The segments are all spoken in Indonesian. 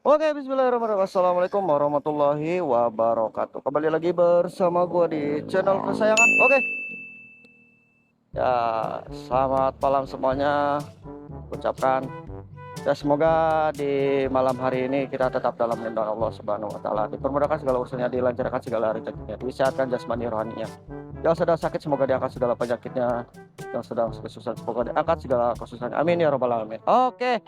Oke, bismillahirrahmanirrahim. Assalamualaikum warahmatullahi wabarakatuh. Kembali lagi bersama gua di channel kesayangan. Oke, ya selamat malam semuanya. Ucapkan ya semoga di malam hari ini kita tetap dalam lindungan Allah Subhanahu Wa Taala. Dipermudahkan segala urusannya, dilancarkan segala rezekinya, disehatkan jasmani rohaninya. Yang sedang sakit semoga diangkat segala penyakitnya. Yang sedang kesusahan semoga diangkat segala kesusahan. Amin ya robbal alamin. Oke.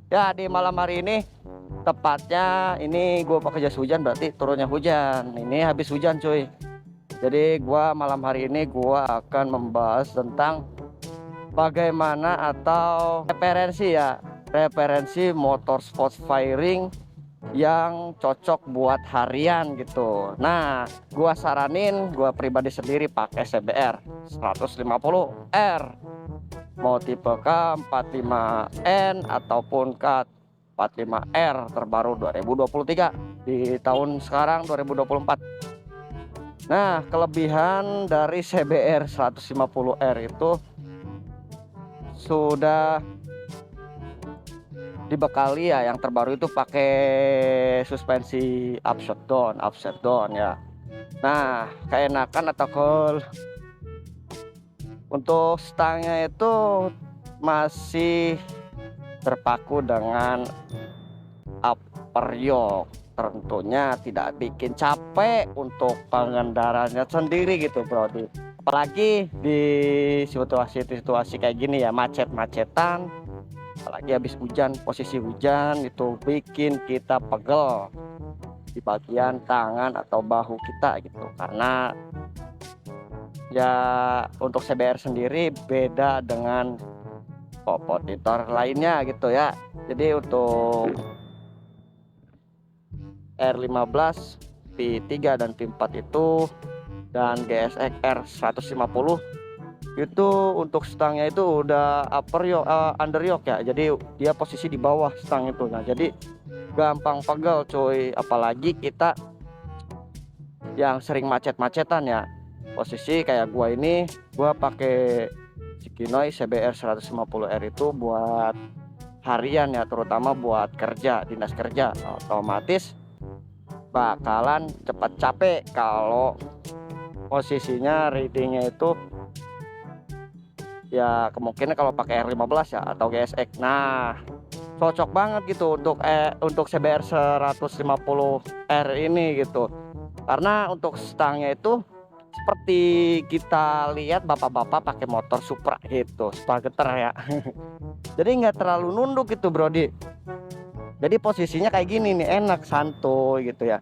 Ya, di malam hari ini tepatnya ini gue pakai jas hujan, berarti turunnya hujan. Ini habis hujan cuy. Jadi gua malam hari ini gua akan membahas tentang bagaimana atau referensi motor sports firing yang cocok buat harian gitu. Nah, gua saranin, gua pribadi sendiri pakai CBR 150R, mau tipe K45N ataupun K45R terbaru 2023 di tahun sekarang 2024. Nah, kelebihan dari CBR 150R itu sudah dibekali ya, yang terbaru itu pakai suspensi upside down ya. Nah, keenakan atau untuk stangnya itu masih terpaku dengan upper yoke, tentunya tidak bikin capek untuk pengendaranya sendiri gitu bro. Apalagi di situasi kayak gini ya, macet-macetan, apalagi habis hujan, posisi hujan itu bikin kita pegel di bagian tangan atau bahu kita gitu. Karena ya untuk CBR sendiri beda dengan kompetitor lainnya gitu ya. Jadi untuk R15, P3 dan P4 itu dan GSX R150 itu untuk stangnya itu udah under yoke ya. Jadi dia posisi di bawah stang itu. Nah, jadi gampang pegel cuy, apalagi kita yang sering macet-macetan ya. Posisi kayak gua ini, gua pakai Shikinoy CBR 150R itu buat harian ya, terutama buat kerja, dinas kerja. Otomatis bakalan cepat capek kalau posisinya readingnya itu ya kemungkinan kalau pakai R15 ya atau GSX. Nah, cocok banget gitu untuk CBR 150R ini gitu. Karena untuk stangnya itu seperti kita lihat bapak-bapak pakai motor Supra gitu, Spageter ya. Jadi nggak terlalu nunduk gitu Brody. Jadi posisinya kayak gini nih, enak santuy gitu ya.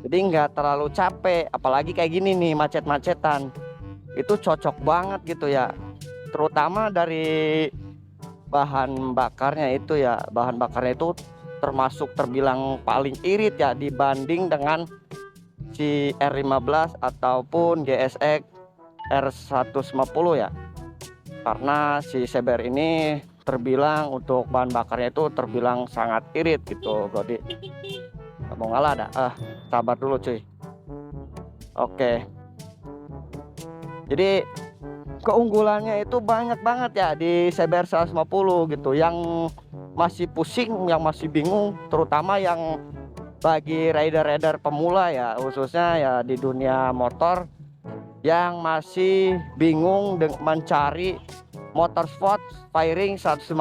Jadi nggak terlalu capek, apalagi kayak gini nih macet-macetan. Itu cocok banget gitu ya. Terutama dari bahan bakarnya itu ya, bahan bakarnya itu terbilang paling irit ya dibanding dengan si R15 ataupun GSX R150 ya. Karena si CBR ini terbilang untuk bahan bakarnya itu terbilang sangat irit gitu Brody. Gak mau ngalah dah, sabar dulu cuy. Oke, jadi keunggulannya itu banyak banget ya di CBR 150 gitu. Yang masih pusing, yang masih bingung, terutama yang bagi rider-rider pemula ya, khususnya ya di dunia motor, yang masih bingung mencari motor sport firing 150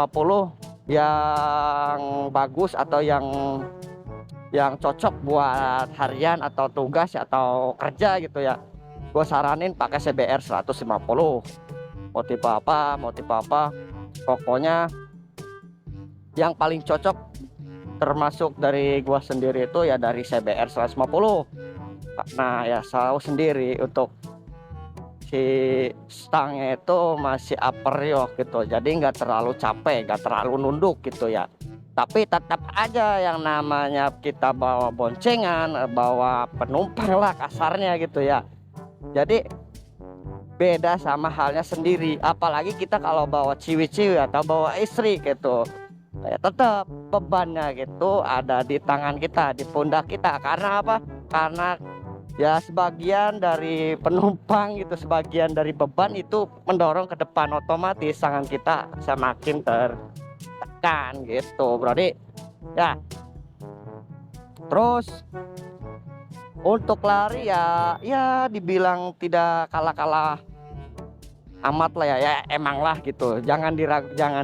yang bagus atau yang cocok buat harian atau tugas atau kerja gitu ya. Gue saranin pakai CBR 150. Mau tipe apa, pokoknya yang paling cocok termasuk dari gua sendiri itu ya dari CBR 150. Nah ya tahu sendiri untuk si stangnya itu masih upper yoke gitu, jadi nggak terlalu capek, nggak terlalu nunduk gitu ya. Tapi tetap aja yang namanya kita bawa boncengan, bawa penumpang lah kasarnya gitu ya, Jadi beda sama halnya sendiri, apalagi kita kalau bawa ciwi-ciwi atau bawa istri gitu, ya tetap bebannya gitu ada di tangan kita, di pundak kita. Karena apa? Karena ya sebagian dari penumpang gitu, sebagian dari beban itu mendorong ke depan, otomatis tangan kita semakin tertekan gitu, Brodi. Ya, terus untuk lari ya dibilang tidak kalah-kalah amat lah ya, ya emang lah gitu. Jangan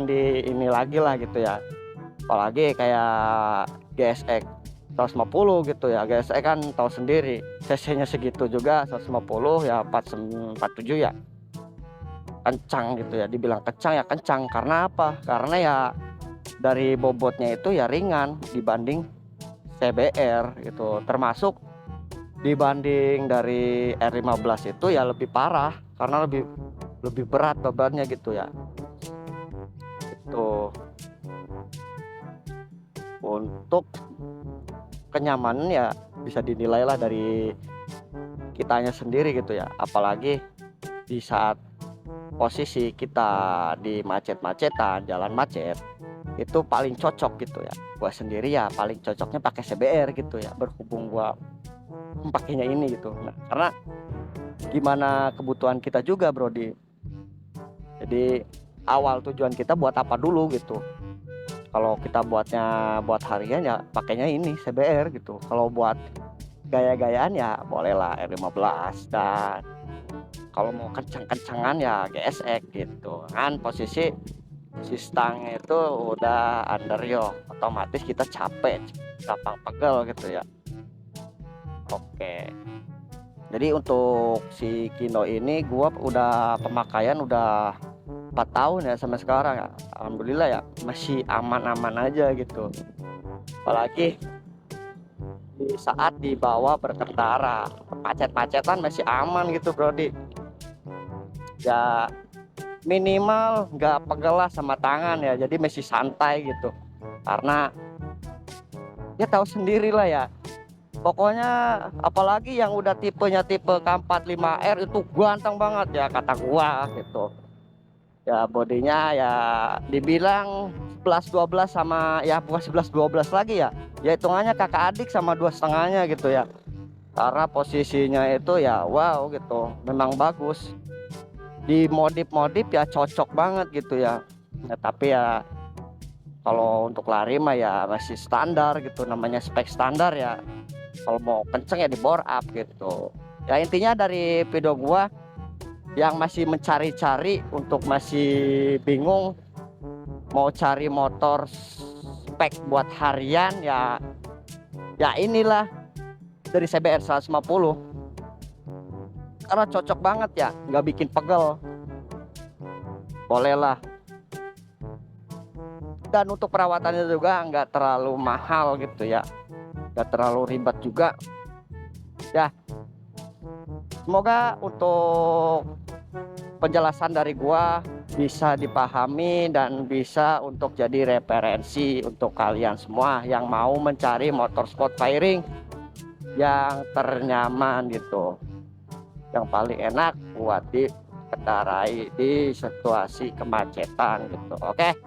di ini lagi lah gitu ya. Apalagi kayak GSX 150 gitu ya. GSX kan tahu sendiri cc-nya segitu juga, 150 ya, 47 ya. Kencang gitu ya, dibilang kencang ya kencang. Karena apa? Karena ya dari bobotnya itu ya ringan dibanding CBR gitu. Termasuk dibanding dari R15 itu ya lebih parah karena lebih berat bebannya gitu ya. Itu untuk kenyamanan ya bisa dinilai lah dari kitanya sendiri gitu ya. Apalagi di saat posisi kita di macet-macetan, jalan macet, itu paling cocok gitu ya. Gua sendiri ya paling cocoknya pakai CBR gitu ya, berhubung gua pakainya ini gitu. Nah, karena gimana kebutuhan kita juga, Brodi. Jadi awal tujuan kita buat apa dulu gitu. Kalau kita buat harian ya pakainya ini CBR gitu. Kalau buat gaya-gayaan ya bolehlah R15, dan kalau mau kencang-kencangan ya GSX gitu. Kan posisi si stangnya itu udah under yo, otomatis kita capek, gampang pegel gitu ya. Oke. Jadi untuk si Kino ini gua udah pemakaian udah 4 tahun ya sampai sekarang ya. Alhamdulillah ya masih aman-aman aja gitu. Apalagi di saat dibawa berkendara, macet-macetan masih aman gitu, Brodi. Ya minimal nggak pegel lah sama tangan ya, jadi masih santai gitu. Karena ya tahu sendiri lah ya. Pokoknya apalagi yang udah tipenya tipe K45R itu ganteng banget ya kata gua gitu. Ya bodinya ya dibilang 11-12 sama ya bukan 11-12 lagi ya. Ya hitungannya kakak adik sama 2,5-nya gitu ya. Karena posisinya itu ya wow gitu, memang bagus. Di modif ya cocok banget gitu ya. Ya tapi ya kalau untuk lari mah ya masih standar gitu, namanya spek standar ya. Kalau mau kenceng ya di bore up gitu. Ya intinya dari video gua yang masih mencari-cari, untuk masih bingung mau cari motor spek buat harian ya inilah dari CBR 150 karena cocok banget ya, nggak bikin pegel, boleh lah. Dan untuk perawatannya juga nggak terlalu mahal gitu ya, nggak terlalu ribet juga ya. Semoga untuk penjelasan dari gua bisa dipahami dan bisa untuk jadi referensi untuk kalian semua yang mau mencari motor sport fairing yang ternyaman gitu, yang paling enak buat dikendarai di situasi kemacetan gitu. Oke,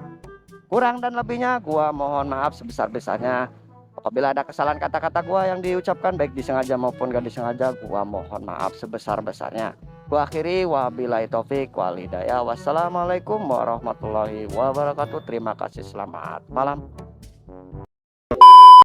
kurang dan lebihnya gua mohon maaf sebesar-besarnya. Apabila ada kesalahan kata-kata gua yang diucapkan baik disengaja maupun gak disengaja, gua mohon maaf sebesar-besarnya. Gua akhiri, wabillahi taufik wal hidayah. Wassalamualaikum warahmatullahi wabarakatuh. Terima kasih, selamat malam.